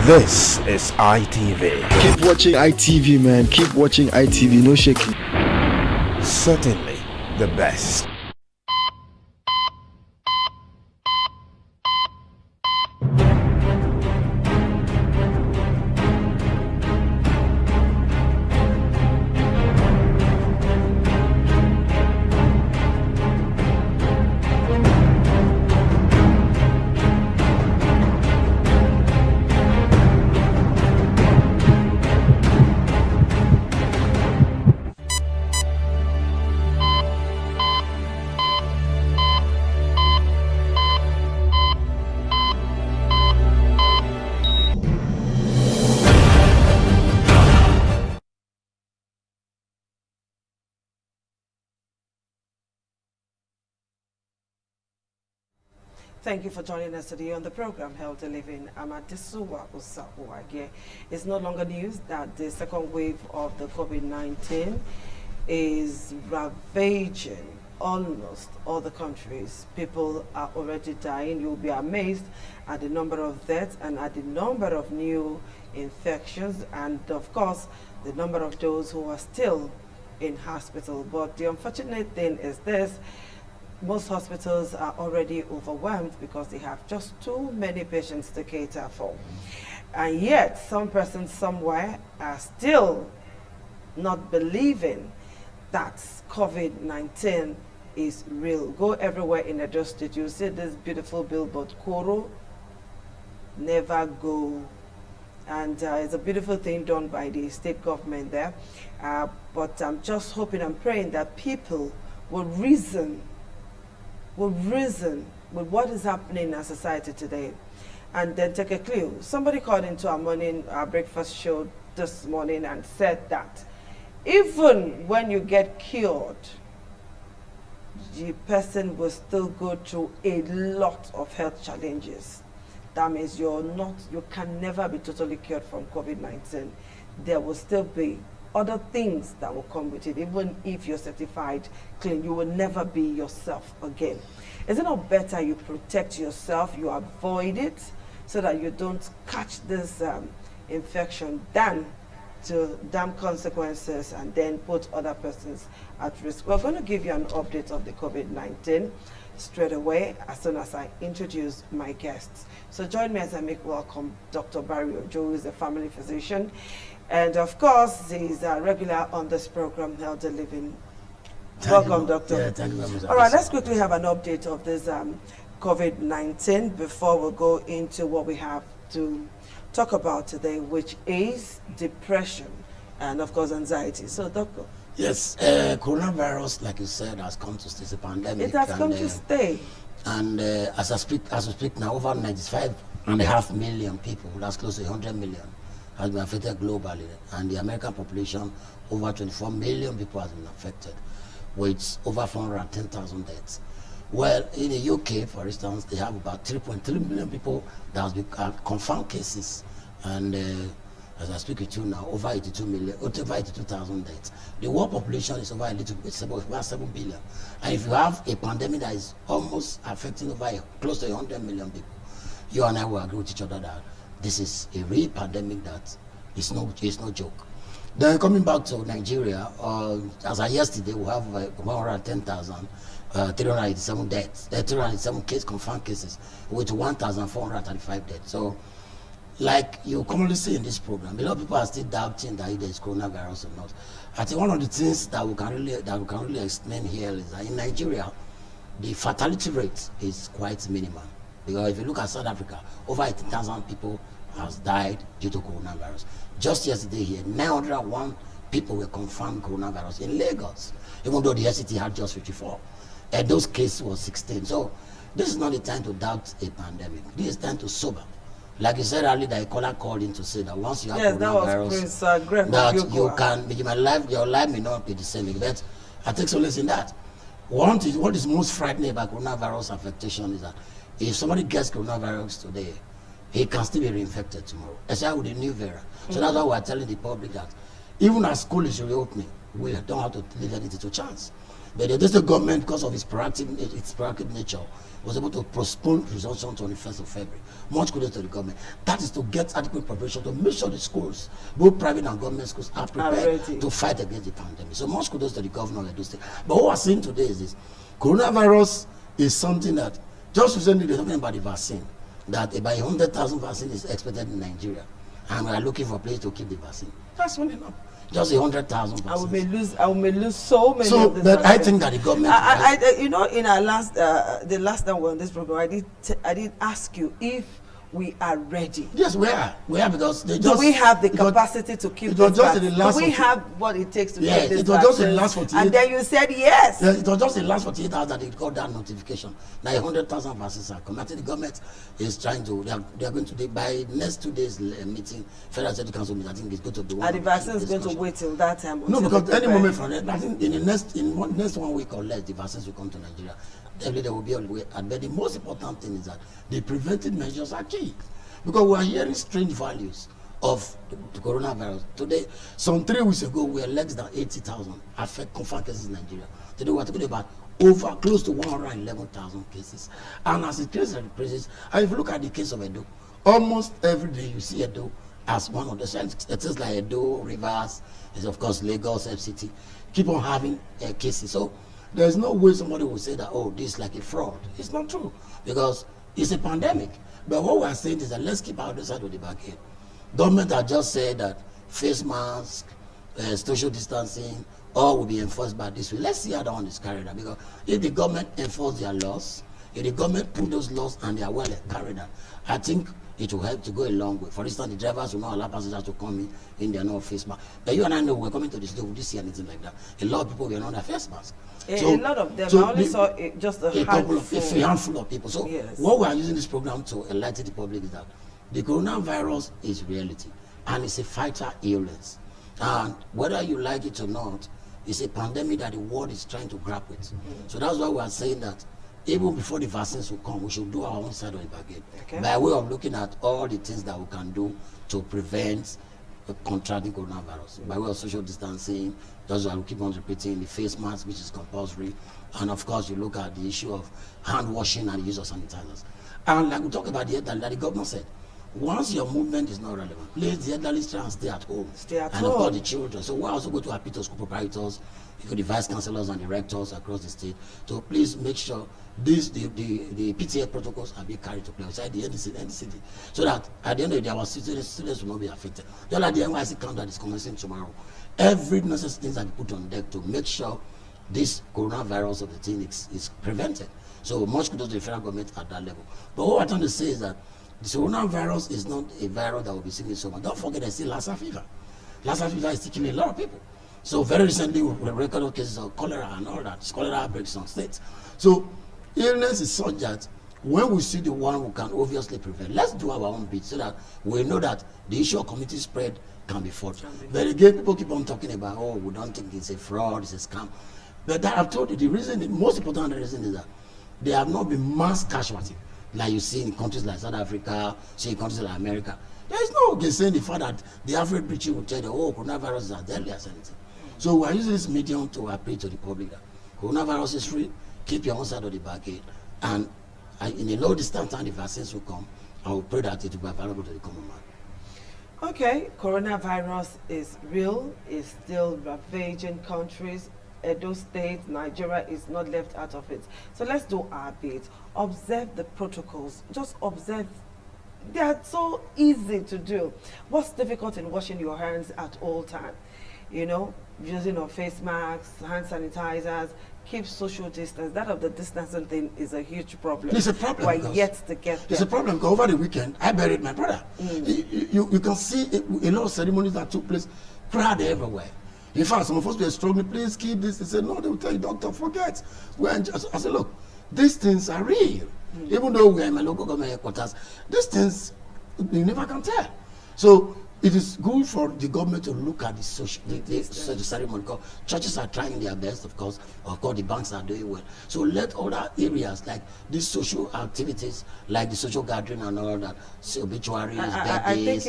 This is ITV. Keep watching ITV, man. Keep watching ITV. No shaking. Certainly the best. Thank you for joining us today on the program Healthy Living. Amadisuwa Usahuage. It's no longer news that the second wave of the COVID-19 is ravaging almost all the countries. People are already dying. You'll be amazed at the number of deaths and at the number of new infections and, of course, the number of those who are still in hospital. But the unfortunate thing is this: most hospitals are already overwhelmed because they have just too many patients to cater for. And yet, some persons somewhere are still not believing that COVID-19 is real. Go everywhere in Edo State, you see this beautiful billboard, Koro, never go. And it's a beautiful thing done by the state government there. But I'm just hoping and praying that people will reason with what is happening in our society today and then take a clue. Somebody called into our breakfast show this morning and said that even when you get cured, the person will still go through a lot of health challenges. That means you can never be totally cured from COVID-19. There will still be other things that will come with it. Even if you're certified clean, you will never be yourself again. Is it not better you protect yourself, you avoid it, so that you don't catch this infection than to damn consequences and then put other persons at risk? We're going to give you an update of the COVID-19 straight away as soon as I introduce my guests. So join me as I make welcome Dr. Barry Ojo, who is a family physician. And of course, he's a regular on this program, Healthy Living. Welcome, Doctor. Yeah, thank you very much. All right, let's quickly have an update of this COVID-19 before we go into what we have to talk about today, which is depression and, of course, anxiety. So, Doctor. Yes, coronavirus, like you said, has come to stay. It's a pandemic. It has come to stay. And as we speak now, over 95.5 million people, that's close to 100 million, has been affected globally, and the American population, over 24 million people has been affected, with over 410,000 deaths. Well, in the UK, for instance, they have about 3.3 million people that has been confirmed cases, and as I speak with you now, over 82,000 deaths. The world population is over a little bit, about 7 billion. And if you have a pandemic that is almost affecting close to 100 million people, you and I will agree with each other that this is a real pandemic that is no joke. Then coming back to Nigeria, as of yesterday, we have 110,387 deaths, 387 confirmed cases, with 1,435 deaths. So, like you commonly see in this program, a lot of people are still doubting that there is coronavirus or not. I think one of the things that we can really explain here is that in Nigeria, the fatality rate is quite minimal. Because if you look at South Africa, over 80,000 people has died due to coronavirus. Just yesterday here, 901 people were confirmed coronavirus in Lagos, even though the SCT had just 54. And those cases was 16. So this is not the time to doubt a pandemic. This is time to sober. Like you said earlier, that a caller called in to say that once you have coronavirus, that you can, your life may not be the same. But I take solace in that. What is most frightening about coronavirus affection is that if somebody gets coronavirus today, he can still be reinfected tomorrow, especially with the new variant. So that's why we're telling the public that even as school is reopening, we don't have to leave anything to chance. But the state government, because of its proactive nature, was able to postpone resumption to the 1st of February. Much kudos to the government. That is to get adequate preparation to make sure the schools, both private and government schools, are prepared to fight against the pandemic. So much kudos to the governor of Edo State. But what we're seeing today is this: coronavirus is something that just recently they're talking about the vaccine. That about 100,000 vaccine is expected in Nigeria, and we are looking for a place to keep the vaccine. That's not enough. Just 100,000 vaccines. I may lose so many. So, of this but I think that the government. you know, in our last, the last time we were on this program, I did ask you if we are ready. Yes, we are. We are, because they just. Do we have the capacity to keep this back? Do we have what it takes to keep this it was just in the last 48. And then you said yes. Yes, it was just in the last 48 hours that they got that notification. Now 100,000 vaccines are coming. I think the government is trying to. They are going to by next 2 days meeting, Federal Executive Council meeting. I think it's going to be one. And the vaccine is going to wait till that time. No, because any moment from that, I think in the next 1 week or less, the vaccines will come to Nigeria. Every day will be on the way. But the most important thing is that the preventive measures are key. Because we are hearing strange values of the coronavirus. Today, some 3 weeks ago, we had less than 80,000 confirmed cases in Nigeria. Today, we are talking about over close to 111,000 cases. And as it increases, and if you look at the case of Edo, almost every day you see Edo as one of the sites. It is like Edo, Rivers, is of course Lagos, FCT, keep on having cases. So there's no way somebody will say that, oh, this is like a fraud. It's not true, because it's a pandemic. But what we're saying is that let's keep out the side of the bargain. Government has just said that face mask, social distancing, all will be enforced by this way. Let's see how that one is carried out. Because if the government enforce their laws, if the government put those laws and they are well carried out, I think it will help to go a long way. For instance, the drivers will not allow passengers to come in their no face mask. But you and I know we're coming to this day, we didn't see anything like that. A lot of people were on their face mask. So, a lot of them. I only saw just a handful of people. So what we are using this program to enlighten the public is that the coronavirus is reality, and it's a fighter illness. And whether you like it or not, it's a pandemic that the world is trying to grapple with. So that's why we are saying that even before the vaccines will come, we should do our own side of the bargain. By way of looking at all the things that we can do to prevent contracting coronavirus. By way of social distancing, that's why we keep on repeating the face mask, which is compulsory. And of course, you look at the issue of hand washing and the use of sanitizers. And like we talk about the elderly, that the government said, once your movement is not relevant, please, the elderly try and stay at home. And of course, the children. So we also go to our Peter school proprietors, the vice chancellors and the rectors across the state to please make sure the PTA protocols are being carried to play outside the NCD, so that at the end of the day, our students will not be affected. Just like the NYC count that is commencing tomorrow, every necessary things are put on deck to make sure this coronavirus of the thing is prevented. So much kudos to the federal government at that level. But what I'm trying to say is that the coronavirus is not a virus that will be sick so much. Don't forget there's still Lassa fever. Lassa fever is taking a lot of people. So very recently we recorded cases of cholera and all that. Cholera outbreaks in some states. So illness is such that when we see the one who can obviously prevent, let's do our own bit so that we know that the issue of community spread can be fought. But again, people keep on talking about, oh, we don't think it's a fraud, it's a scam. But that I've told you, the reason, the most important reason is that there have not been mass casualty like you see in countries like South Africa, see in countries like America. There is no saying the fact that the average preaching will tell you, oh, coronavirus is as deadly as anything. So we are using this medium to appeal to the public that coronavirus is free, keep your own side of the barricade, and in a low distance time the vaccines will come, I will pray that it will be available to the common man. Okay, coronavirus is real, it's still ravaging countries. Edo State, Nigeria is not left out of it. So let's do our bit. Observe the protocols. Just observe. They are so easy to do. What's difficult in washing your hands at all time? You know, using of face masks, hand sanitizers, keep social distance. That of the distancing thing is a huge problem. It's a problem. We're yet to get there. It's a problem because over the weekend, I buried my brother. You can see a lot of ceremonies that took place, crowd everywhere. In fact, some of us were struggling, please keep this. They said, no, they will tell you, doctor, forget. I said, look, these things are real. Even though we are in my local government headquarters, these things, you never can tell. So it is good for the government to look at the social ceremony, because churches are trying their best, of course the banks are doing well. So let other areas like these social activities, like the social gathering and all that, obituaries, birthdays, I think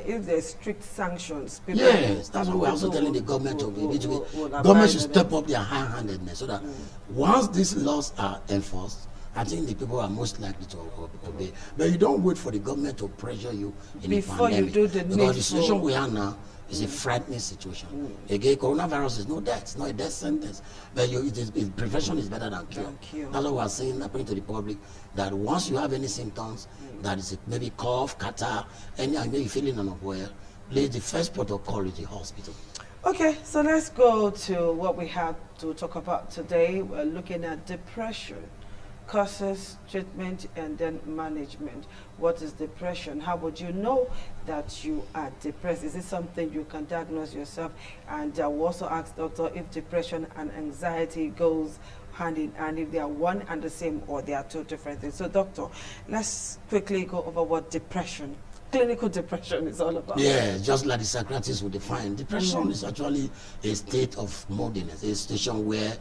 if there's strict sanctions, people yes, that's what we're also telling the government to be. Government should step up their high-handedness so that once these laws are enforced, I think the people are most likely to obey. But you don't wait for the government to pressure you in before a pandemic. You do the because the situation we are now is a frightening situation. Again, coronavirus is no death, it's not a death sentence. But prevention is better than cure. That's what we're saying, according to the public, that once you have any symptoms, that is maybe cough, catarrh, and maybe feeling unwell, please, the first protocol is the hospital. Okay, so let's go to what we have to talk about today. We're looking at depression. Causes, treatment, and then management. What is depression? How would you know that you are depressed? Is it something you can diagnose yourself? And I will also ask doctor if depression and anxiety goes hand in hand, if they are one and the same or they are two different things. So doctor, let's quickly go over what depression, clinical depression is all about. Yeah, just like the psychiatrists would define, depression is actually a state of moodiness, a situation where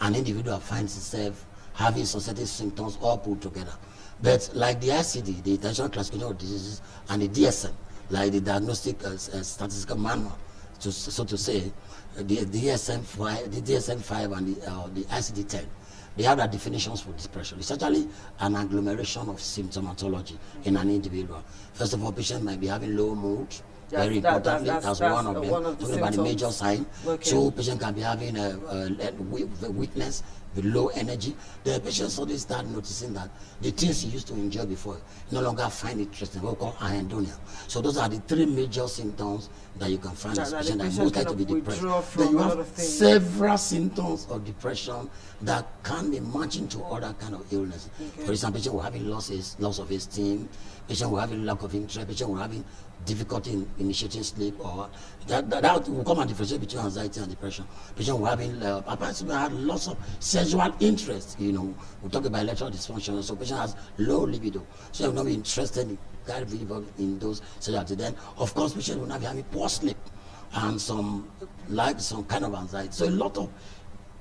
an individual finds itself having societal symptoms all put together. But like the ICD, the International Classification of Diseases, and the DSM, like the Diagnostic Statistical Manual, so to say, the DSM-5 and the ICD-10, they have their definitions for depression. It's actually an agglomeration of symptomatology in an individual. First of all, patient might be having low mood. Very importantly, that's one of them. Talking about the major sign. Okay. So patient can be having a weakness, with low energy. The patient suddenly start noticing that the things he used to enjoy before no longer find interesting, what we call anhedonia. So those are the three major symptoms that you can find in a patient that most likely to be depressed. Then you have several symptoms of depression that can be matching to other kind of illnesses. Okay. For example, patient will having loss of esteem, patient will having lack of interest, patient will having difficulty in initiating sleep, or that will come and differentiate between anxiety and depression. Patient will having apparently had lots of sexual interest. You know, we talk about erectile dysfunction, so patient has low libido, so will not be interested in those sexual activity. Then of course patient will not be having poor sleep and some kind of anxiety. So a lot of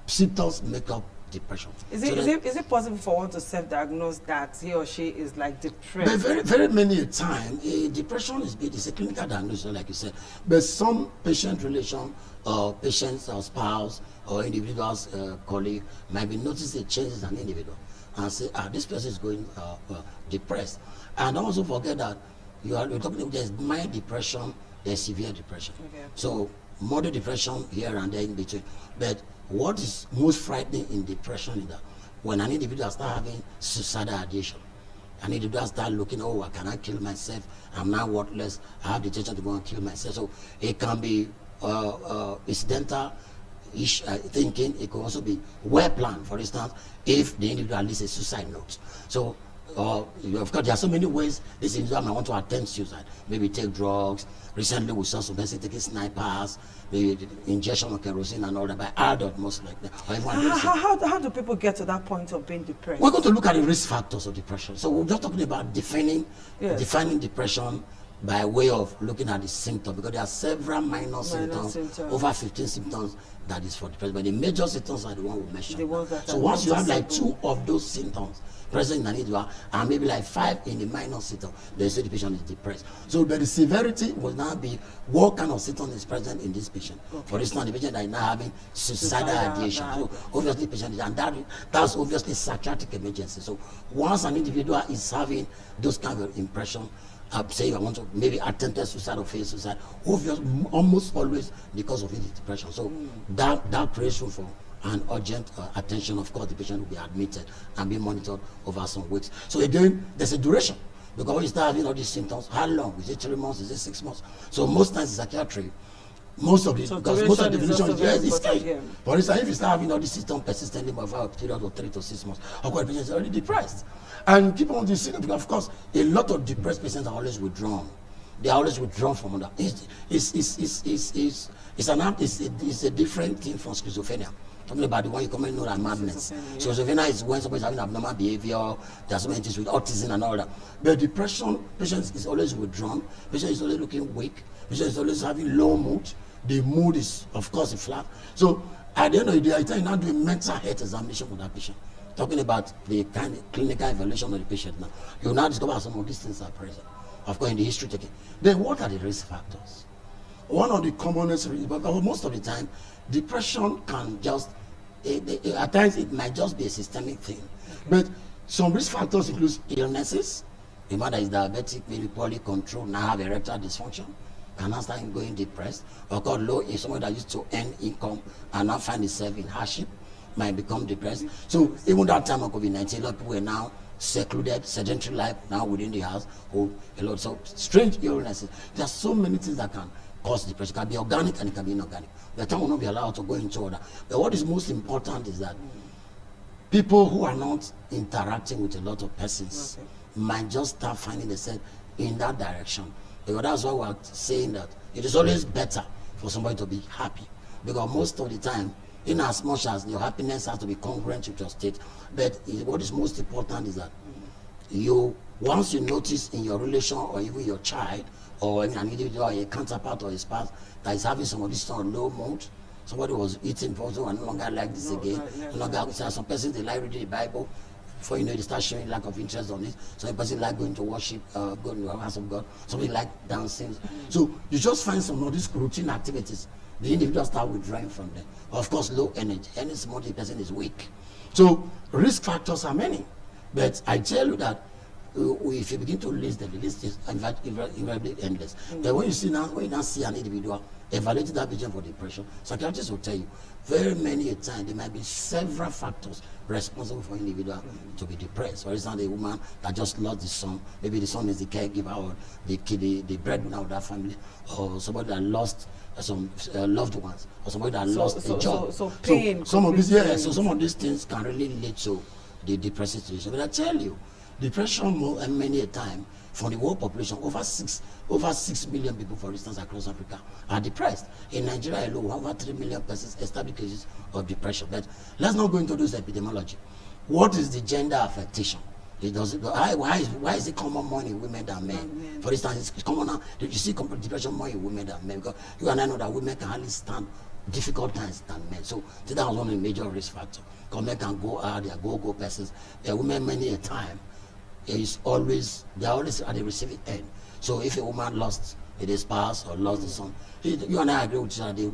symptoms make up depression. Is it possible for one to self-diagnose that he or she is like depressed? Very, very many times, depression is a clinical diagnosis, like you said. But some patient relation, or patient's spouse, or individual's colleague might be noticing changes in an individual and say, this person is going depressed. And also forget that you're talking about there's mild depression, there's severe depression. Okay. So moderate depression here and there in between. But what is most frightening in depression is that when an individual starts having suicidal ideation, an individual starts looking, I cannot kill myself, I'm now worthless, I have the intention to go and kill myself. So it can be incidental thinking, it could also be well planned. For instance, if the individual leaves a suicide note. So of course, there are so many ways this individual might want to attempt suicide. Maybe take drugs. Recently, we saw some person taking snipers, maybe injection of kerosene and all that, by adult most likely. How do people get to that point of being depressed? We're going to look at the risk factors of depression. So we're just talking about defining depression by way of looking at the symptoms, because there are several minor symptoms, over 15 symptoms that is for depression. But the major symptoms are the one we mentioned. So once you have like 2 of those symptoms present in an individual, and maybe like 5 in the minor symptom, they say the patient is depressed. So but the severity will now be what kind of symptom is present in this patient. Okay. For instance, the patient that is now having suicidal ideation. So obviously patient is, and that's obviously psychiatric emergency. So once an individual is having those kind of impression, say I want to maybe attempted suicide or face suicide, obviously almost always because of his depression. So that creates room for an urgent attention. Of course, the patient will be admitted and be monitored over some weeks. So again, there's a duration, because when you start having all these symptoms, how long? Is it 3 months? Is it 6 months? So most times in psychiatry, most of the definition is key. For instance, if you start having all these symptoms persistently over a period of 3 to 6 months, of course, the patient is already depressed. And people on this symptom, because of course, a lot of depressed patients are always withdrawn. They are always withdrawn from other. It's a different thing from schizophrenia. Talking about the one you commonly know as madness. Schizophrenia is when somebody is having abnormal behavior. There are so many things with autism and all that. But depression, patient is always withdrawn. Patient is always looking weak. Patient is always having low mood. The mood is, of course, flat. So at the end of the day, I tell you now do a mental health examination for that patient. Talking about the kind of clinical evaluation of the patient now. You will now discover some of these things are present. Of course, in the history taking. Then what are the risk factors? One of the commonest reasons, but most of the time, depression can just, at times it might just be a systemic thing. But some risk factors include illnesses. The mother is diabetic, maybe poorly controlled, now have erectile dysfunction, can now start going depressed. Or called low, if someone that used to earn income and now find itself in hardship, might become depressed. So even that time of COVID-19, a lot of people were now secluded, sedentary life, now within the house, a lot. So strange illnesses. There are so many things that can cause depression. It can be organic and it can be inorganic. The time will not be allowed to go into order. But what is most important is that people who are not interacting with a lot of persons might just start finding themselves in that direction. Because that's why we're saying that it is always better for somebody to be happy. Because most of the time, in as much as your happiness has to be congruent with your state, but what is most important is that once you notice in your relation or even your child or an individual or a counterpart or a spouse that is having some of this sort of low mood, somebody was eating also and no longer like this again, no longer, some persons they like reading the Bible, before you know they start showing lack of interest on it. Some person like going to worship, going to the house of God, somebody like dancing. So you just find some of these routine activities, the individual start withdrawing from them. Of course, low energy, any small person is weak. So risk factors are many, but I tell you that if you begin to list them, the list is invariably endless. But when you now see an individual evaluating that patient for depression, psychiatrists will tell you very many a time there might be several factors responsible for individual to be depressed. For instance, a woman that just lost the son, maybe the son is the caregiver or the breadwinner of that family, or somebody that lost some loved ones, or somebody that lost a job. So pain. Some of these things can really lead to the depressive situation. But I tell you, depression many a time for the world population, over 6 million people, for instance, across Africa are depressed. In Nigeria alone, over 3 million persons established cases of depression. But let's not go into this epidemiology. What is the gender affectation? Why is it common more in women than men? For instance, it's common now. You see depression more in women than men, because you and I know that women can hardly stand difficult times than men. So that was one of the major risk factors. Because men can go out, they are go persons. Women many a time they are always at the receiving end. So if a woman lost a spouse or lost the son, you and I agree with each other,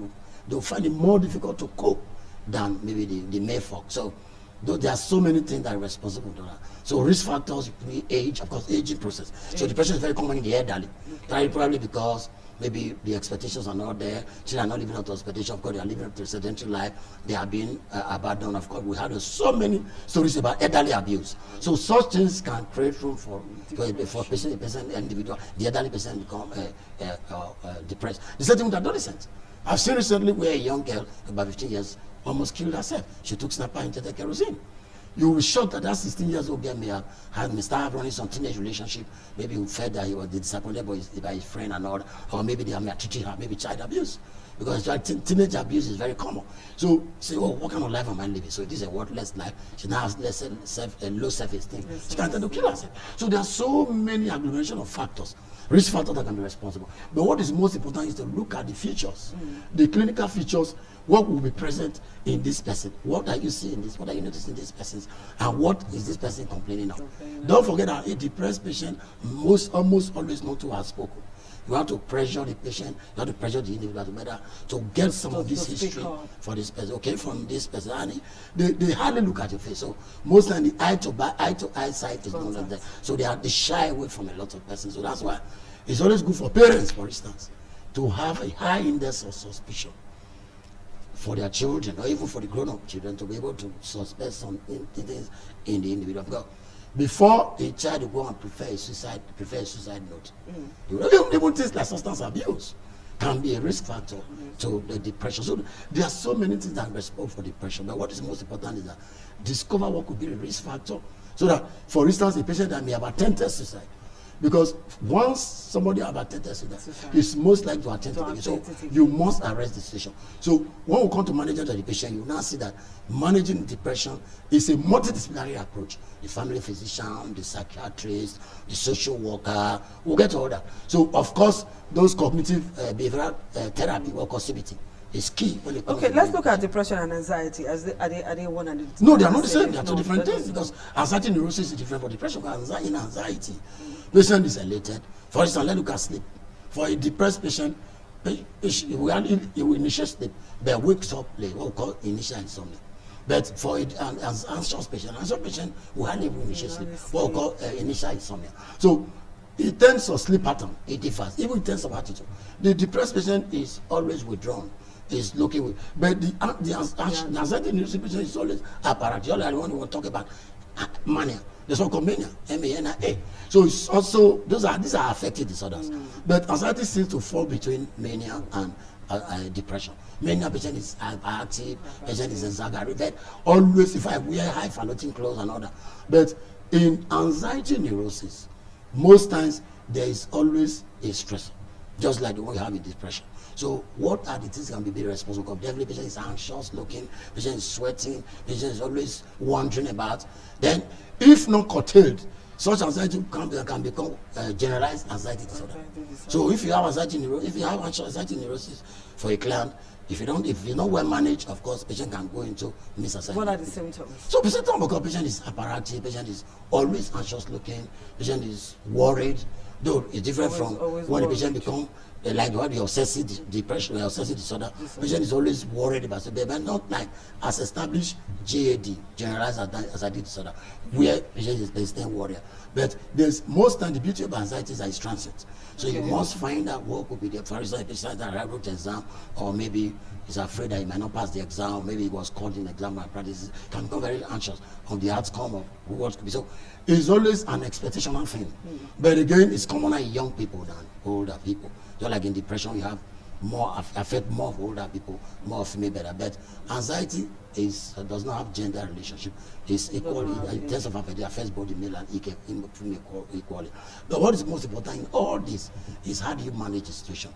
they'll find it more difficult to cope than maybe the male folk. So there are so many things that are responsible for that. So risk factors, age, of course, aging process. So depression is very common in the elderly. Probably because maybe the expectations are not there. Children are not living up to expectations. Of course, they are living up to a sedentary life. They are being abandoned. Of course, we had so many stories about elderly abuse. So such things can create room for person, individual, the elderly person become depressed. The same thing with adolescents. I've seen recently where a young girl, about 15 years, almost killed herself. She took snapper and injected kerosene. You will be shocked that 16 years old girl may start running some teenage relationship. Maybe he felt that he was disappointed by his friend and all, or maybe they are treating her, maybe child abuse. Because teenage abuse is very common. So say, oh, what kind of life am I living? So this is a worthless life. She now has low self-esteem. She can tend to kill herself. So there are so many agglomeration of factors, risk factors that can be responsible. But what is most important is to look at the features, the clinical features. What will be present in this person? What are you seeing this? What are you noticing in this person? And what is this person complaining of? Don't forget that a depressed patient almost always not to have spoken. You have to pressure the patient, you have to pressure the individual to get some of this history for this person. Okay, from this person. And they hardly look at your face. So most of the eye to eye sight is not there. So they shy away from a lot of persons. So that's why it's always good for parents, for instance, to have a high index of suspicion for their children, or even for the grown-up children, to be able to suspect some things in the individual. Because before a child will go and prepare a suicide note, even things like substance abuse can be a risk factor to the depression. So there are so many things that are responsible for depression. But what is most important is that discover what could be a risk factor, so that, for instance, a patient that may have attempted suicide, because once somebody have attended to that, it's most likely to attend to the patient. So you must arrest the situation. So when we come to management of the patient, you now see that managing depression is a multidisciplinary approach. The family physician, the psychiatrist, the social worker, we'll get to all that. So of course, those cognitive behavioral therapy or CBT is key when it comes to let's look at depression and anxiety. Are they one and the No, they are not the same. They are two different things, because anxiety neurosis is different from depression. Anxiety, patient is elated. For instance, let's look at sleep. For a depressed patient, he will initiate sleep, but wakes up late, what we call initial insomnia. But for an anxious patient will hardly initiate sleep, what we call initial insomnia. So in terms of sleep pattern, it differs. Even in terms of attitude, the depressed patient is always withdrawn, is looking with, but the anxiety neurosis patient is always apparent. The other one we will talk about mania. There's so-called mania, M-A-N-I-A. So it's also these are affected disorders. But anxiety seems to fall between mania and depression. Mania patient is hyperactive, patient is exaggerated. Always, if I wear high floating clothes and all that. But in anxiety neurosis, most times there is always a stress, just like the one you have in depression. So what are the things that can be very responsible? Definitely patient is anxious looking, patient is sweating, patient is always wandering about. Then if not curtailed, such anxiety can become generalized anxiety disorder. So if you have anxiety neurosis for a client, if you not well managed, of course, patient can go into misanxiety. What are the symptoms? So the symptoms because patient is hyperactive, patient is always anxious looking, patient is worried, though it's different from when the patient become like what the obsessive depression, obsessive disorder. Patient is always worried about it, but not like as established GAD, generalized anxiety disorder, where patient is persistent worrier. But there's most time the beauty of anxiety is that it's transient. So you must find out what could be the, for instance, a patient that wrote the exam, or maybe is afraid that he might not pass the exam, maybe he was called in exam malpractice, can become very anxious on the outcome of what could be. So it's always an expectational thing. But again, it's commoner in young people than older people. Just like in depression, you have more affect more of older people, more of female better. But anxiety does not have gender relationship. It's equally in terms of affect, it affects both the male and female equally. But what is most important in all this is how do you manage the situation?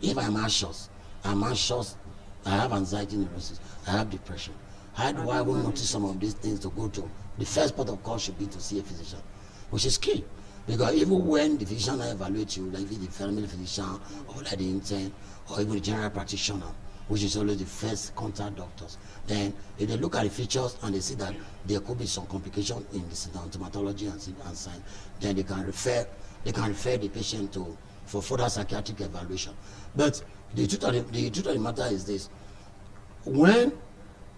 If I'm anxious, I have anxiety neurosis, I have depression. How do I notice some of these things to go to? The first port of call should be to see a physician, which is key. Because even when the physician evaluates you, like the family physician or like the intern or even the general practitioner, which is always the first contact doctors, then if they look at the features and they see that there could be some complication in the symptomatology and signs, then they can refer the patient for further psychiatric evaluation. But the truth of the matter is this: when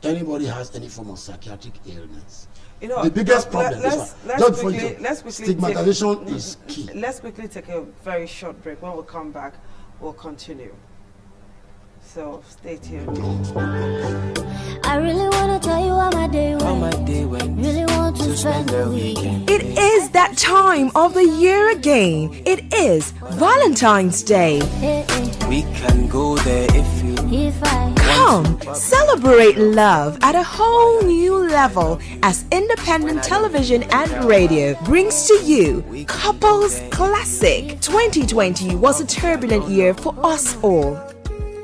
anybody has any form of psychiatric illness, the biggest problem is stigmatization is key. Let's quickly take a very short break. When we come back, we'll continue. So stay tuned. I really want to tell you how my day went. Really want to spend the weekend. It is that time of the year again. It is Valentine's Day. We can go there if I Come, celebrate love at a whole new level as independent television and radio brings to you Couples Classic. 2020 was a turbulent year for us all.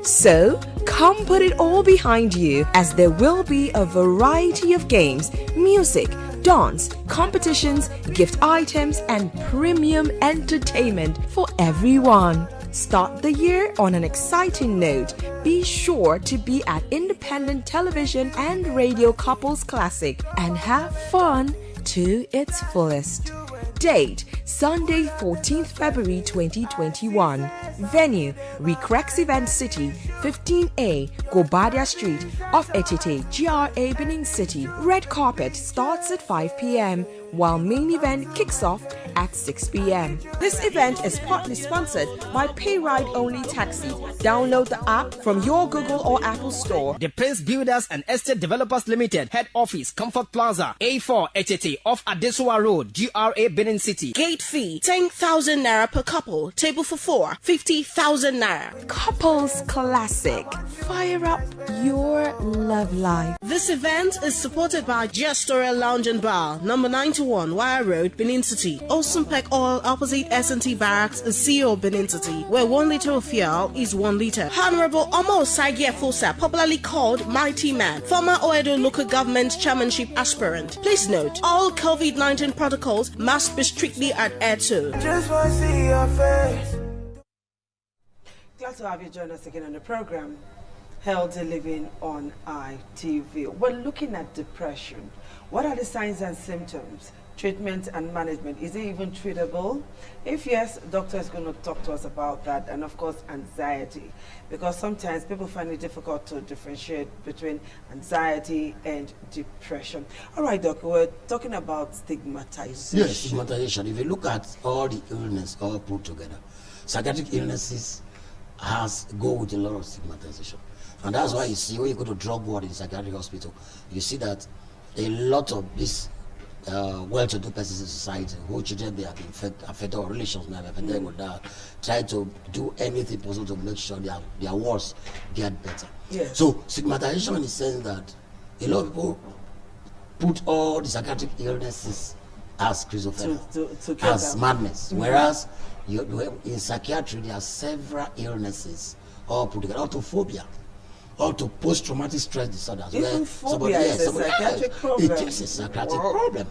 So, come put it all behind you as there will be a variety of games, music, dance, competitions, gift items, and premium entertainment for everyone. Start the year on an exciting note. Be sure to be at Independent Television and Radio Couples Classic and have fun to its fullest. Date Sunday 14th February 2021. Venue Recrex Event City 15A Gobadia Street off Etete GRA Benin City. Red carpet starts at 5 p.m. while main event kicks off at 6 p.m. This event is partly sponsored by Pay Ride Only Taxi. Download the app from your Google or Apple store. The Prince Builders and Estate Developers Limited Head Office, Comfort Plaza, A4 HT off Adesuwa Road, GRA Benin City. Gate fee 10,000 naira per couple. Table for 4, 50,000 naira. Couples Classic. Fire up your love life. This event is supported by Gestoria Lounge and Bar, number 91 Wire Road, Benin City. Sumpec Oil opposite S&T Barracks, CEO Benin City, where 1 liter of fuel is 1 liter. Honorable Omo Sagie Fosa, popularly called Mighty Man, former Oedo local government chairmanship aspirant. Please note, all COVID-19 protocols must be strictly adhered to. Just want to see your face. Glad to have you join us again on the program, Healthy Living on ITV. We're looking at depression. What are the signs and symptoms? Treatment and management. Is it even treatable? If yes, doctor is going to talk to us about that. And of course, anxiety. Because sometimes people find it difficult to differentiate between anxiety and depression. All right, Doc, we're talking about stigmatization. Yes, stigmatization. If you look at all the illness all put together, psychiatric illnesses go with a lot of stigmatization. And that's why you see when you go to drug ward in psychiatric hospital, you see that a lot of these well-to-do persons in society who children they have been affected or relations may have affected with that, try to do anything possible to make sure their wards get better. Yes. So stigmatization in the sense that a lot of people put all the psychiatric illnesses as schizophrenia, as madness, whereas in psychiatry there are several illnesses all put together, autophobia, or to post-traumatic stress disorders. Even phobia is a psychiatric problem. It is a psychiatric problem.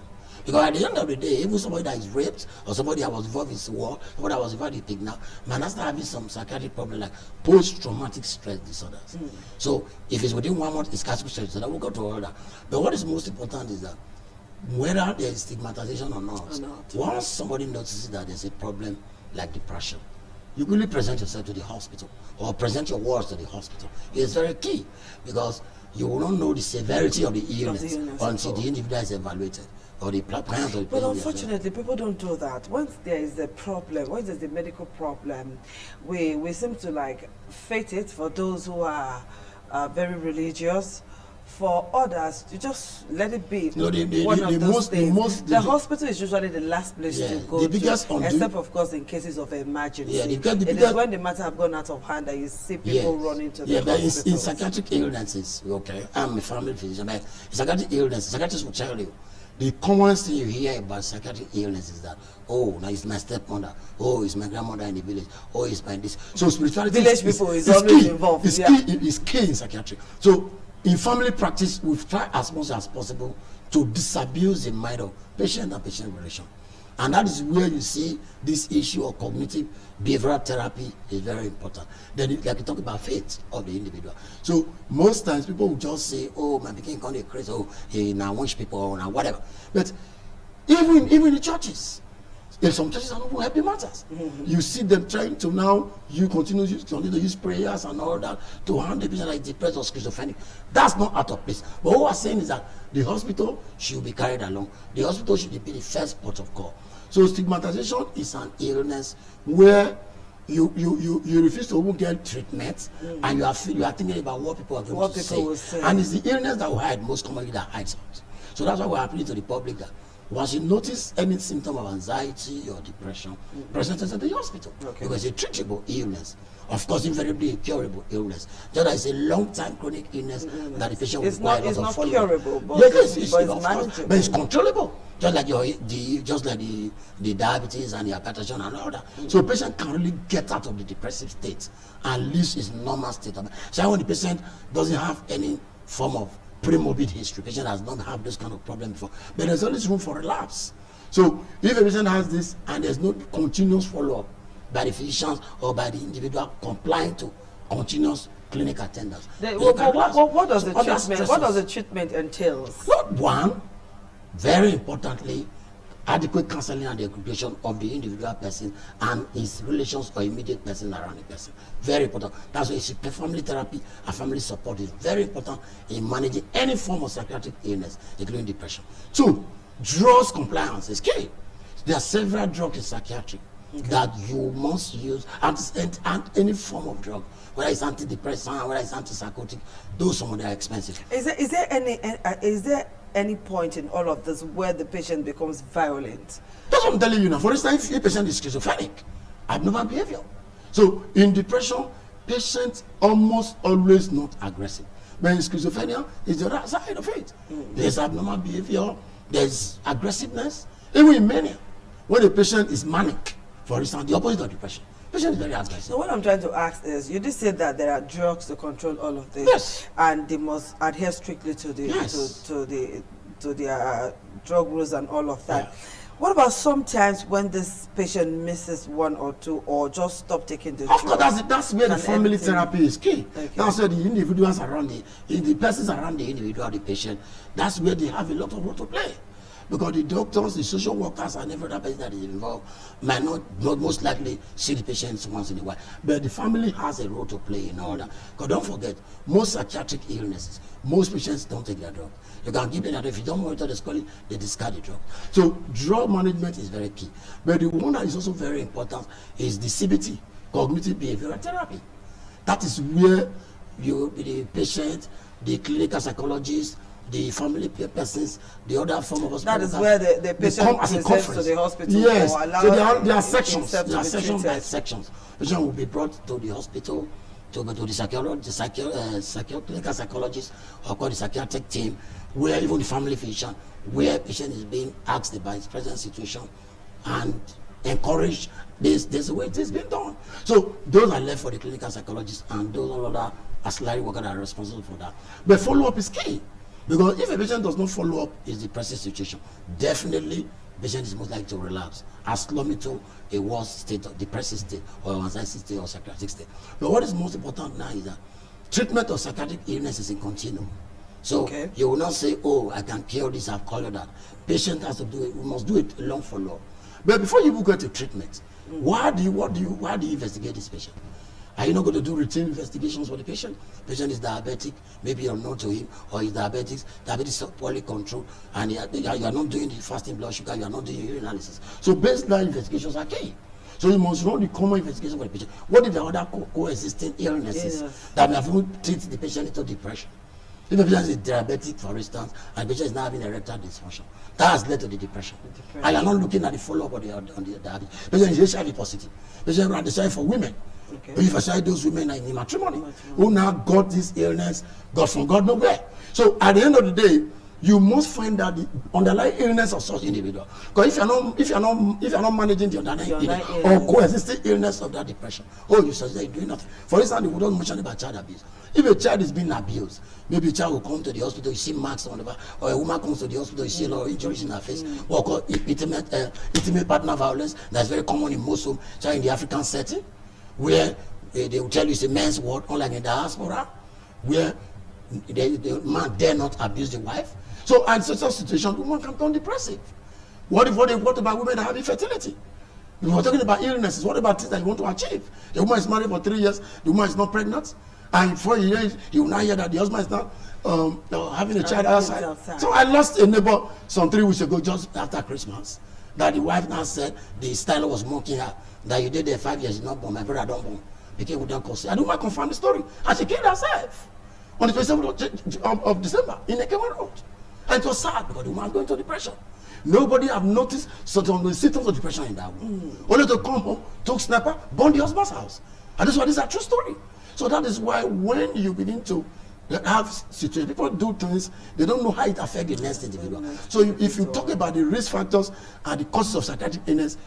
Because at the end of the day, even somebody that is raped, or somebody that was involved in war, somebody that was involved in pig now, man has to having some psychiatric problem like post-traumatic stress disorders. So if it's within 1 month, it's psychiatric stress disorder, we'll go to all that. But what is most important is that whether there is stigmatization or not, once somebody notices that there's a problem like depression, you really present yourself to the hospital or present your words to the hospital. It's very key because you will not know the severity of the illness until the individual is evaluated or the plans of the But unfortunately, people don't do that. Once there is a problem, once there's a medical problem, we seem to like fate it for those who are very religious. For others, you just let it be. No, the hospital is usually the last place to go to, except of course in cases of emergency. Yeah, it is when the matter have gone out of hand that you see people running to the hospital. But in psychiatric illnesses, okay, I'm a family physician, but in psychiatric illnesses, psychiatrists will tell you, the commonest thing you hear about psychiatric illness is that, oh, now it's my stepmother, oh, it's my grandmother in the village, oh, it's my this. So spirituality village people is always key. Involved. It's key in psychiatry. So in family practice, we try as much as possible to disabuse the mind of patient and patient relation. And that is where you see this issue of cognitive behavioral therapy is very important. Then like you talk about faith of the individual. So most times people will just say, oh, my became kind of crazy, oh, he now watch people or now whatever. But even in churches, there's some churches are not happy matters. You see them trying to now continue to use prayers and all that to handle people like depressed or schizophrenic. That's not out of place. But what we're saying is that the hospital should be carried along. The hospital should be the first port of call. So stigmatization is an illness where you refuse to even get treatment, and you are thinking about what people are going to say. And it's the illness that will hide most commonly that hides out. So that's why we're appealing to the public that once you notice any symptom of anxiety or depression, present it at the hospital. Because it's a treatable illness. Of course, invariably a curable illness. Just that it's a long-time chronic illness that the patient will require It's not curable, but it's manageable. But it's controllable. Just like the diabetes and the hypertension and all that. So a patient can really get out of the depressive state and live his normal state. So when the patient doesn't have any form of pre-morbid history, patient has not had this kind of problem before, but there's always room for relapse. So if a patient has this and there's no continuous follow-up by the physicians or by the individual complying to continuous clinic attendance, what does the treatment entail? Not one, very importantly, adequate counseling and education of the individual person and his relations or immediate person around the person. Very important. That's why family therapy and family support is very important in managing any form of psychiatric illness, including depression. 2, drugs compliance is key. There are several drugs in psychiatry that you must use, and any form of drug, whether it's antidepressant, whether it's antipsychotic, those some of them are expensive. Is there any point in all of this where the patient becomes violent? That's what I'm telling you now. For instance, if a patient is schizophrenic, abnormal behavior. So in depression, patients almost always not aggressive. But in schizophrenia, it's the other side of it. There's abnormal behavior, there's aggressiveness, even in mania. when a patient is manic, for instance, the opposite of depression, patient is very aggressive. So what I'm trying to ask is, you did say that there are drugs to control all of this, Yes. and they must adhere strictly to the Yes. to the drug rules and all of that. Yeah. What about sometimes when this patient misses one or two, or just stop taking the Of drug? course, that's where the Can family anything- therapy is key. Okay. That's where the individuals around the persons around the individual, the patient, that's where they have a lot of role to play. Because the doctors, the social workers, and every other person that is involved might not most likely see the patients once in a while. But the family has a role to play in all that. Because don't forget, most psychiatric illnesses, most patients don't take their drug. You can give them that. If you don't monitor the scoring, they discard the drug. So drug management is very key. But the one that is also very important is the CBT, cognitive behavioral therapy. That is where the patient, the clinical psychologist, the family persons, the other form of hospital. That is where the they patient come as a presents to conference. the hospital. Yes, or allow so there are sections. himself to There are be sections by treated. sections. Patient will be brought to the hospital to go to the clinical psychologist or call the psychiatric team, where even the family physician, where patient is being asked about his present situation and encouraged. There's a way it is being done. So those are left for the clinical psychologist, and those other ancillary workers are responsible for that. But follow-up is key. Because if a patient does not follow up his depressive situation, definitely the patient is most likely to relapse and slump into a worse state, of depressive state, or anxiety state, or psychiatric state. But what is most important now is that treatment of psychiatric illness is in continuum. So you will not say, oh, I can cure this, I've called that. Patient has to do it, we must do it a long follow-up. But before you even go to treatment, why do you investigate this patient? Are you not going to do routine investigations for the patient? Patient is diabetic, maybe you're unknown to him, or he's diabetes is poorly controlled, and you are not doing the fasting blood sugar, you are not doing urine analysis. So baseline investigations are key. So you must run the common investigation for the patient. What are the other coexisting illnesses that may have even treated the patient into depression? If the patient is diabetic, for instance, and the patient is now having erectile dysfunction, that has led to the depression. And you're not looking at the follow-up on the diabetes. Patient is HIV positive. Patient is decided for women. If I say those women are in matrimony who now got this illness, got from God nowhere. So at the end of the day, you must find out the underlying illness of such individual. Because if you're not managing the underlying illness or coexisting illness of that depression, you suggest you're doing nothing. For instance, we don't mention about child abuse. If a child is being abused, maybe a child will come to the hospital, you see marks on the, or a woman comes to the hospital, you see a lot of injuries in her face, or called intimate partner violence. That's very common in most homes, in the African setting, where they will tell you it's a men's word, unlike in diaspora, where the man dare not abuse the wife. So in such a situation, the woman can turn depressive. What about women that have infertility? We're talking about illnesses. What about things that you want to achieve? The woman is married for 3 years, the woman is not pregnant, and 4 years, you will now hear that the husband is not having a child outside. So I lost a neighbor some 3 weeks ago, just after Christmas, that the wife now said the styler was mocking her, that you did there 5 years, you not born, my brother don't born. Became with them cause. I don't want to confirm the story. And she killed herself on the 27th of December in Ekema Road. And it was sad because the woman was going to depression. Nobody have noticed some symptoms of depression in that woman. Only to come home, took sniper, burned the husband's house. And this is a true story. So that is why when you begin to have situations, people do things, they don't know how it affects the next individual. So if you talk about the risk factors and the causes of psychiatric illness,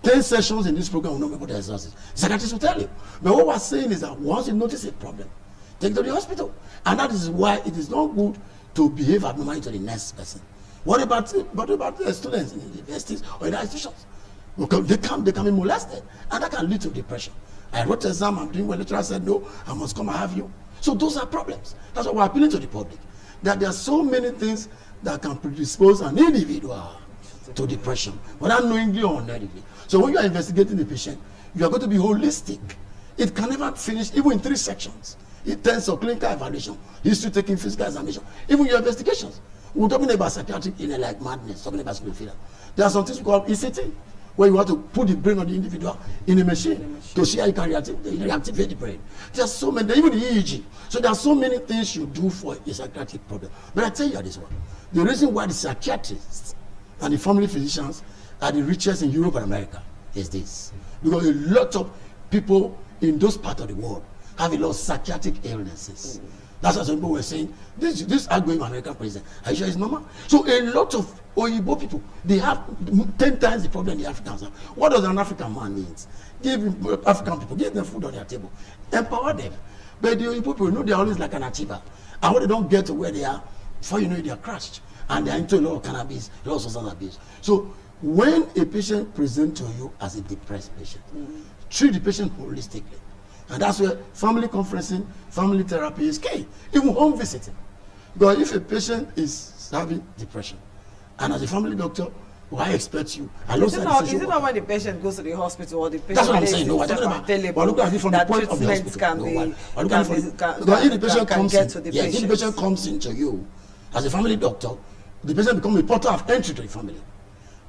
10 sessions in this program will not be able to exhaust it. Psychiatrists will tell you. But what we're saying is that once you notice a problem, take it to the hospital. And that is why it is not good to behave abnormally to the next person. What about students in universities or in institutions? Because they can be molested, and that can lead to depression. I wrote an exam, I'm doing well, lecturer said, no, I must come and have you. So those are problems. That's why we're appealing to the public, that there are so many things that can predispose an individual to depression, whether knowingly or unknowingly. So when you are investigating the patient, you are going to be holistic. It can never finish, even in 3 sections. In terms of clinical evaluation, history taking, physical examination, even your investigations. We're talking about psychiatric illness like madness, talking about schizophrenia. There are some things we call ECT, where you have to put the brain of the individual in a machine to see how you can reactivate the brain. There are so many, even the EEG. So there are so many things you do for a psychiatric problem. But I tell you this one, the reason why the psychiatrists and the family physicians are the richest in Europe and America is this. Because a lot of people in those parts of the world have a lot of psychiatric illnesses. That's what some people were saying. This outgoing American president, are you sure it's normal? So a lot of Oyibo people, they have 10 times the problem the Africans have. What does an African man need? Give African people, give them food on their table, empower them. But the Oyibo people, they're always like an achiever. And when they don't get to where they are, before you know it, they are crushed. And they're into a lot of cannabis, a lot of substance abuse. So when a patient presents to you as a depressed patient, treat the patient holistically. And that's where family conferencing, family therapy is key. Even home visiting. Because if a patient is having depression, and as a family doctor, I expect you. Is it not when the patient goes to the hospital or the patient that's what I'm saying. No, I don't know about. But look at it from the point of the hospital. If the patient comes in, if the patient comes into you as a family doctor, the patient becomes a portal of entry to the family.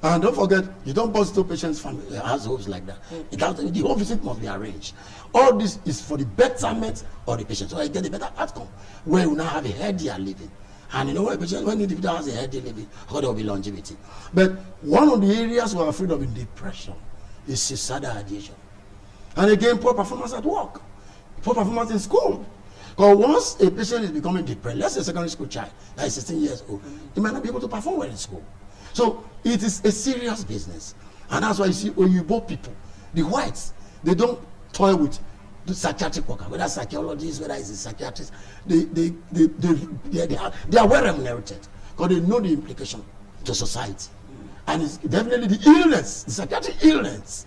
And don't forget, you don't bust to patients' family households like that. The whole visit must be arranged. All this is for the betterment of the patient, so I get a better outcome. Where we now have a healthier living. And you know what, when the individual has a healthy living, there will be longevity. But one of the areas we are afraid of in depression is suicidal ideation. And again, poor performance at work, poor performance in school. Because once a patient is becoming depressed, let's say a secondary school child that is 16 years old, he might not be able to perform well in school. So it is a serious business. And that's why you see Oyibo people, the whites, they don't toy with the psychiatric worker, whether psychologists, whether it's a psychiatrist, they are well remunerated because they know the implication to society. And it's definitely the illness, the psychiatric illness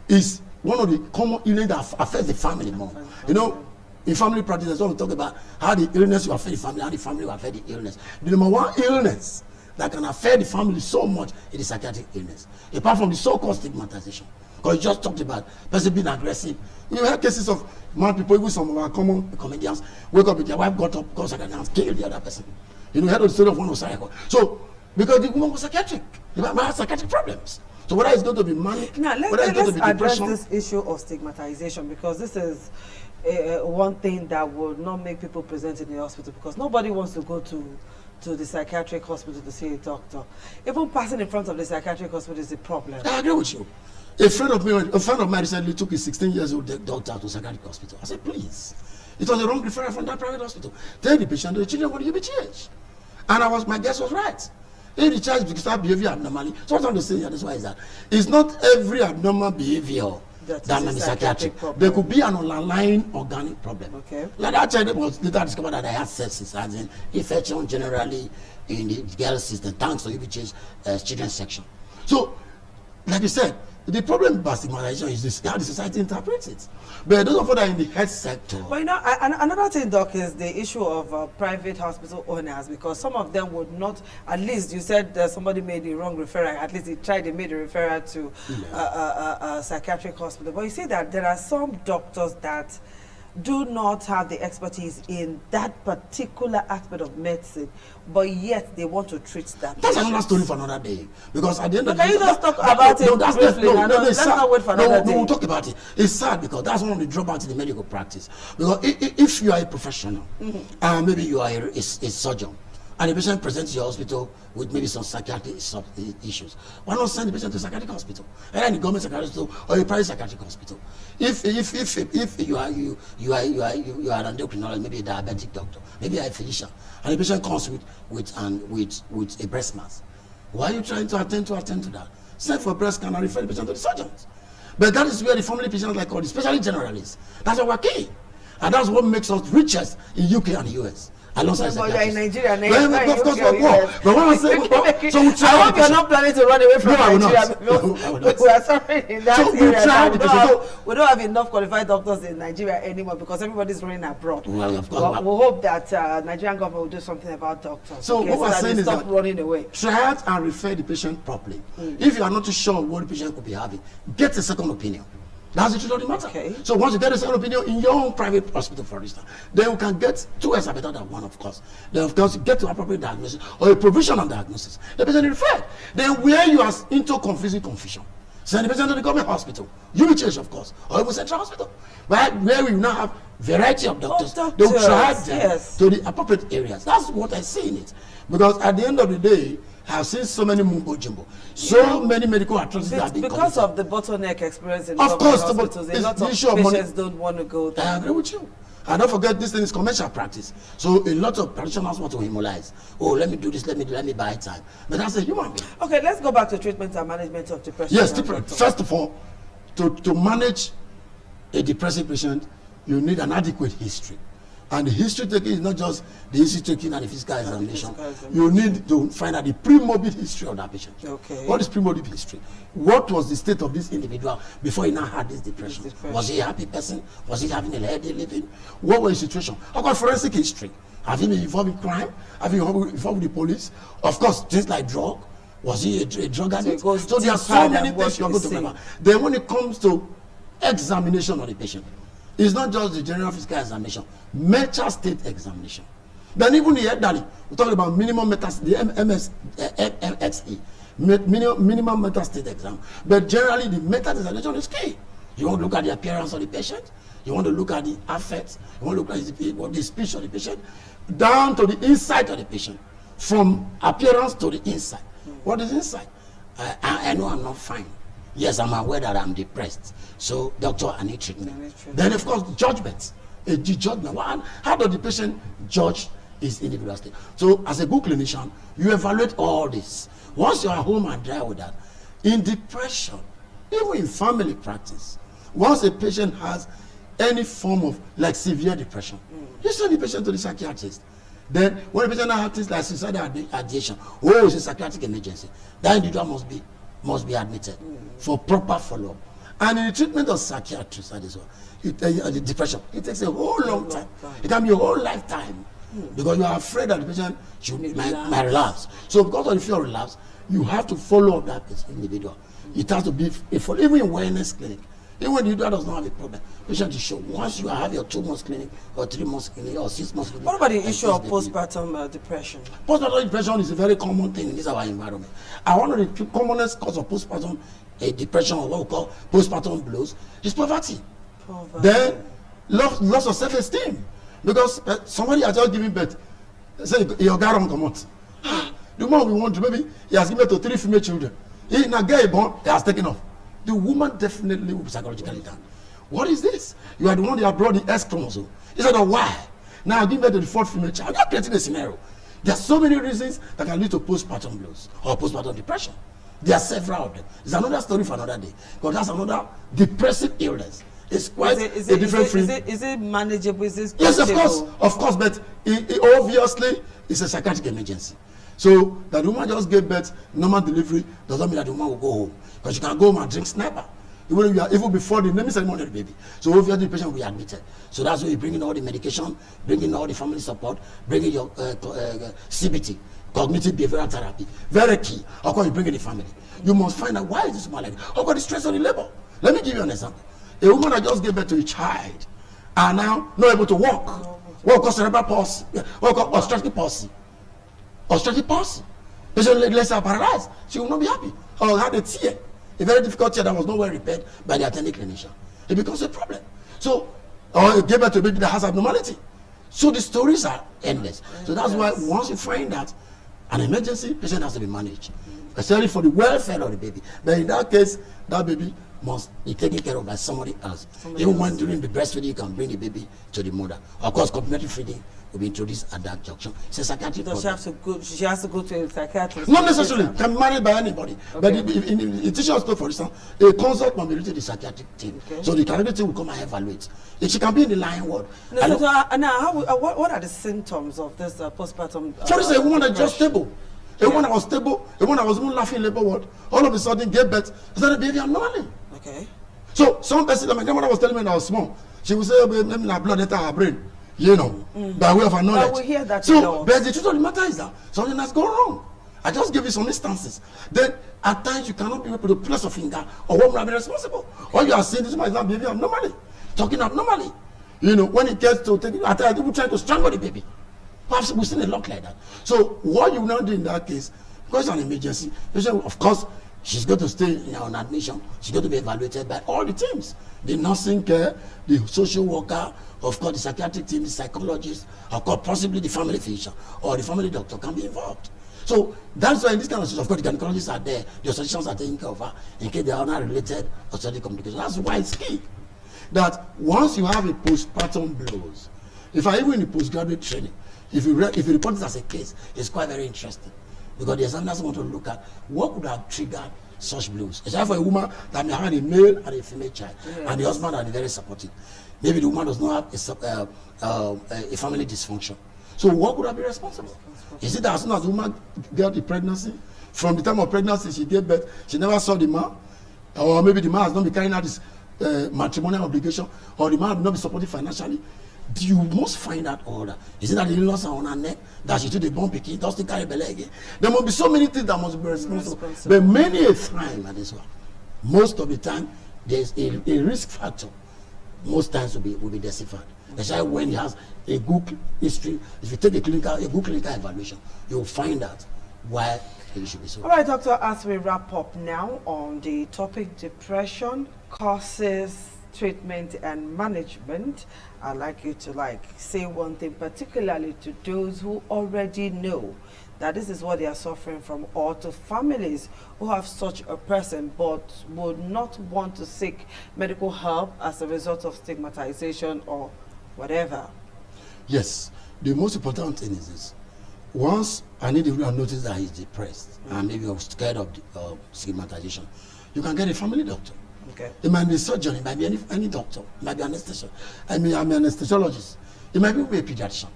is one of the common illness that affects the family more. You know, in family practice, that's what we talk about, how the illness will affect the family, how the family will affect the illness. The number one illness that can affect the family so much is the psychiatric illness, apart from the so-called stigmatization. Because you just talked about person being aggressive. You have cases of mad people, even some of our common comedians, wake up with their wife, got up, got psychiatric, and killed the other person. You know, heard of the story of one of psychiatric. So, because the woman was psychiatric, they had psychiatric problems. So whether it's going to be manic, now let's address this issue of stigmatization, because this is one thing that will not make people present in the hospital, because nobody wants to go to the psychiatric hospital to see a doctor. Even passing in front of the psychiatric hospital is a problem. I agree with you. A friend of mine recently took his 16-year-old daughter to a psychiatric hospital. I said, please. It was a wrong referral from that private hospital. Tell the patient the children want to give UBTH. And my guess was right. If the child start behavior abnormally, so what I'm trying to say here, that's why is that it's not every abnormal behavior that may be psychiatric. There could be an underlying organic problem. Okay. Like that child was later discovered that they had sepsis, as in infection generally in the girl system, thanks to UBTH children's section. So, like you said, the problem with stigmatization is this, how the society interprets it. But those of us that are in the health sector. But you know, another thing, Doc, is the issue of private hospital owners, because some of them would not, at least you said that somebody made the wrong referral, at least they made a referral to a psychiatric hospital. But you see that there are some doctors that do not have the expertise in that particular aspect of medicine, but yet they want to treat that. That's another story for another day. Because at the end of the day, can you just talk about it briefly? Let's not wait for another day. No, we'll talk about it. It's sad because that's one of the drawbacks in the medical practice. Because if you are a professional, maybe you are a surgeon, and the patient presents to your hospital with maybe some psychiatric issues, why not send the patient to a psychiatric hospital, either in the government psychiatric hospital or a private psychiatric hospital? If you are an endocrinologist, maybe a diabetic doctor, maybe a physician, and the patient comes with a breast mass, why are you trying to attend to that? Send for a breast scan and refer the patient to the surgeons. But that is where the family patients like all, especially generalists, that's what we're key, and that's what makes us richest in UK and the US. Alongside but you're in Nigeria, of course, but what I'm saying, so we try. I hope you're not planning to run away from Nigeria. We are suffering in that area. We don't have enough qualified doctors in Nigeria anymore because everybody's running abroad. Well, of course. We hope that Nigerian government will do something about doctors. So what we're saying is stop running away. Try out and refer the patient properly. If you are not too sure what the patient could be having, get a second opinion. That's the truth of the matter. Okay. So once you get a second opinion in your own private hospital, for instance, then you can get 2x better than one, of course. Then, of course, you get to appropriate diagnosis or a provisional diagnosis. The patient is referred. Then where you are into confusion, send the patient to the government hospital, UBTH, of course, or even central hospital. But where we now have variety of doctors, they will try them to the appropriate areas. That's what I see in it. Because at the end of the day, I have seen so many mumbo jumbo, many medical atrocities have been because committed. of the bottleneck experience in of course, hospitals. A lot of patients don't want to go there. I agree with you. And don't forget, this thing is commercial practice. So a lot of practitioners want to immobilize. Oh, let me do this, let me buy time. But that's a human being. Okay, let's go back to treatment and management of depression. Yes, first of all, to manage a depressive patient, you need an adequate history. And the history taking is not just the history taking and the physical examination. You need to find out the pre-morbid history of that patient. Okay. What is pre-morbid history? What was the state of this individual before he now had this depression? Was he a happy person? Was he having a healthy living? What was his situation? How about forensic history? Have he been involved in crime? Have he been involved with the police? Of course, things like drug. Was he a drug addict? So there are so many things you're going to remember. Then when it comes to examination of the patient, it's not just the general physical examination, mental state examination. Then even the elderly, we're talking about minimum mental state, the MSE, minimum mental state exam. But generally, the mental examination is key. You want to look at the appearance of the patient, you want to look at the affect, you want to look at the speech of the patient, down to the inside of the patient, from appearance to the inside. What is inside? I know I'm not fine. Yes, I'm aware that I'm depressed. So, doctor, I need treatment. Then, of course, judgment. The judgment. How does the patient judge his individual state? So, as a good clinician, you evaluate all this. Once you are home and dry with that, in depression, even in family practice, once a patient has any form of like severe depression, you send the patient to the psychiatrist. Then, when the patient has things like suicidal ideation, it's a psychiatric emergency. That individual must be admitted for proper follow-up. And in the treatment of psychiatrists, the depression, it takes a whole long time. It can be a whole lifetime because you are afraid that the patient might relapse. So because of the fear of relapse, you have to follow up that individual. It has to be even in wellness clinic. Even when the individual does not have a problem, patient is sure once you have your 2 months clinic or 3 months clinic or 6 months clinic. What about the issue of postpartum depression? Postpartum depression is a very common thing in this our environment. And one of the commonest cause of postpartum depression, or what we call postpartum blues, is poverty. Then loss of self-esteem, because somebody has just given birth. Say your guy don't come out. The woman we want to, maybe he has given birth to 3 female children. He now get born, he has taken off. The woman definitely will be psychologically down. What is this? You are the one that have brought the S chromosome. Instead of Y. Now give birth to the 4th female child. You are creating a scenario. There are so many reasons that can lead to postpartum blues or postpartum depression. There are several of them. It's another story for another day. Because that's another depressive illness. It's quite a different thing. Is it manageable? Is this yes, of course, but it obviously it's a psychiatric emergency. So that the woman just gave birth, normal delivery, doesn't mean that the woman will go home. Because you can go home and drink sniper. Even before the naming ceremony of the baby. So obviously the patient will be admitted. So that's why you bring in all the medication, bring in all the family support, bring in your CBT, cognitive behavioral therapy. Very key. Of course, you bring in the family. You must find out why is this woman like this. Of course, the stress on the labor. Let me give you an example. A woman that just gave birth to a child and now not able to walk. What causes cerebral palsy? What causes obstructive palsy? Obstructive palsy. Patient legs are paralyzed. She will not be happy. Or had a tear, a very difficult tear that was not well repaired by the attending clinician. It becomes a problem. So, or it gave birth to a baby that has abnormality. So the stories are endless. So that's why once you find that an emergency, patient has to be managed, especially for the welfare of the baby. But in that case, that baby must be taken care of by somebody else. Even when during the breastfeeding, you can bring the baby to the mother. Of course, complementary feeding will be introduced at that junction. It's a psychiatric problem. She has to go to a psychiatrist. Not necessarily. Can be managed by anybody. Okay. But in teaching hospital, for instance, a consult must be written to the psychiatric team. Okay. So the psychiatric team will come and evaluate. If she can be in the line ward. Now, what are the symptoms of this postpartum? For instance, a woman that just stable. A woman that was stable, a woman that was even laughing in labor ward, all of a sudden gave birth, started behaving abnormally. Okay. So some person, my grandmother was telling me when I was small, she would say, maybe my blood enter her brain, by way of her knowledge. We hear that. So, but the truth of the matter is that something has gone wrong. I just give you some instances. Then at times you cannot be able to place a finger or what will be responsible. All you are seeing this man is not behaving abnormally, talking abnormally. When it gets to take, at times people try to strangle the baby. Perhaps we've seen a lot like that. So what you now do in that case, because it's an emergency, of course, she's going to stay on admission. She's going to be evaluated by all the teams. The nursing care, the social worker, of course, the psychiatric team, the psychologist, of course, possibly the family physician or the family doctor can be involved. So that's why in this kind of situation, of course, the gynecologists are there, the obstetricians are taking care of her in case they are not related obstetric complications. That's why it's key that once you have a postpartum blues, If I even in the postgraduate training, if you report this as a case, it's quite very interesting because the examiners want to look at what could have triggered such blues. Especially for a woman that may have a male and a female child, and the husband are very supportive. Maybe the woman does not have a family dysfunction. So what could have been responsible? Is it that as soon as the woman got the pregnancy, from the time of pregnancy she gave birth, she never saw the man, or maybe the man has not been carrying out this matrimonial obligation, or the man has not been supported financially? You must find out all that. Is it that the in-laws are on her neck, that she took the bomb picking, doesn't carry belly again? There must be so many things that must be responsible. But many a time at this one, most of the time, there's a risk factor. Most times will be deciphered. Especially when he has a good history. If you take a good clinical evaluation, you'll find out why it should be so. All right, doctor, as we wrap up now on the topic depression, causes, treatment and management, I'd like you to say one thing, particularly to those who already know that this is what they are suffering from, or to families who have such a person but would not want to seek medical help as a result of stigmatization or whatever. Yes, the most important thing is this. Once an individual notices that he's depressed and maybe you're scared of stigmatization, you can get a family doctor. Okay. It might be a surgeon, it might be any doctor, it might be an anesthesiologist. I'm an anesthesiologist. It might be a pediatrician.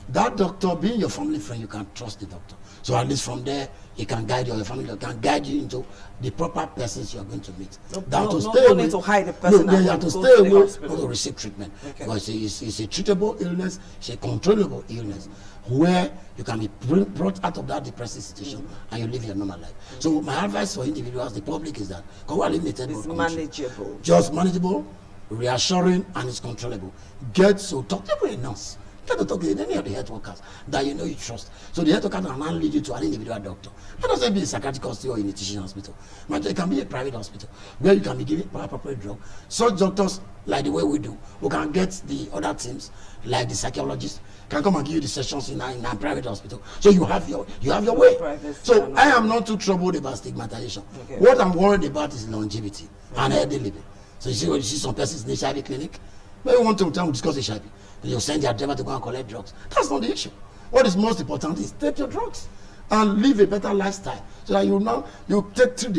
That doctor, being your family friend, you can trust the doctor. So at least from there, he can guide you, or your family doctor can guide you into the proper persons you are going to meet. No need to hide the person. No, you have to stay away or to receive treatment. Okay. Because it's a treatable illness, it's a controllable illness, where you can be brought out of that depressive situation and you live your normal life. So my advice for individuals, the public, is that it's manageable. Just manageable, reassuring, and it's controllable. Talk to a nurse. Get to talk to any of the health workers that you know you trust. So the health worker can now lead you to an individual doctor. It doesn't be a psychiatric hospital or a teaching hospital. But it can be a private hospital where you can be given appropriate drug. Such doctors, like the way we do, who can get the other teams, like the psychologists, can come and give you the sessions in a private hospital. So you have your way. So I am not too troubled about stigmatization. Okay. What I'm worried about is longevity and healthy living. So you see some persons in the HIV clinic, maybe one time we discuss HIV. You send your driver to go and collect drugs. That's not the issue. What is most important is take your drugs and live a better lifestyle, so that you take through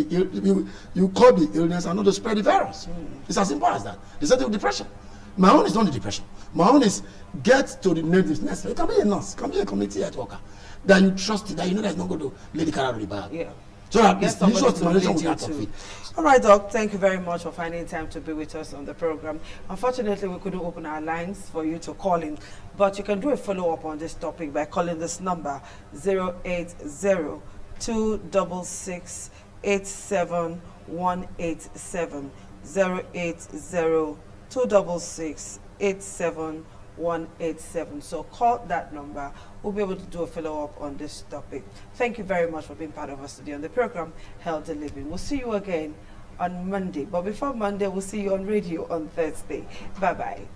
you curb the illness and not to spread the virus. It's as simple as that. The same thing with depression. My own is not the depression. My own is get to the next. It can be a nurse, it can be a community health worker that you trust, that you know that's not going to lay the car out of the bag. Yeah. So that all right, Doc, thank you very much for finding time to be with us on the program. Unfortunately, we couldn't open our lines for you to call in, but you can do a follow-up on this topic by calling this number 080-266-87187, 080-266-87187. So call that number. We'll be able to do a follow-up on this topic. Thank you very much for being part of us today on the program Healthy Living. We'll see you again on Monday. But before Monday, we'll see you on radio on Thursday. Bye-bye.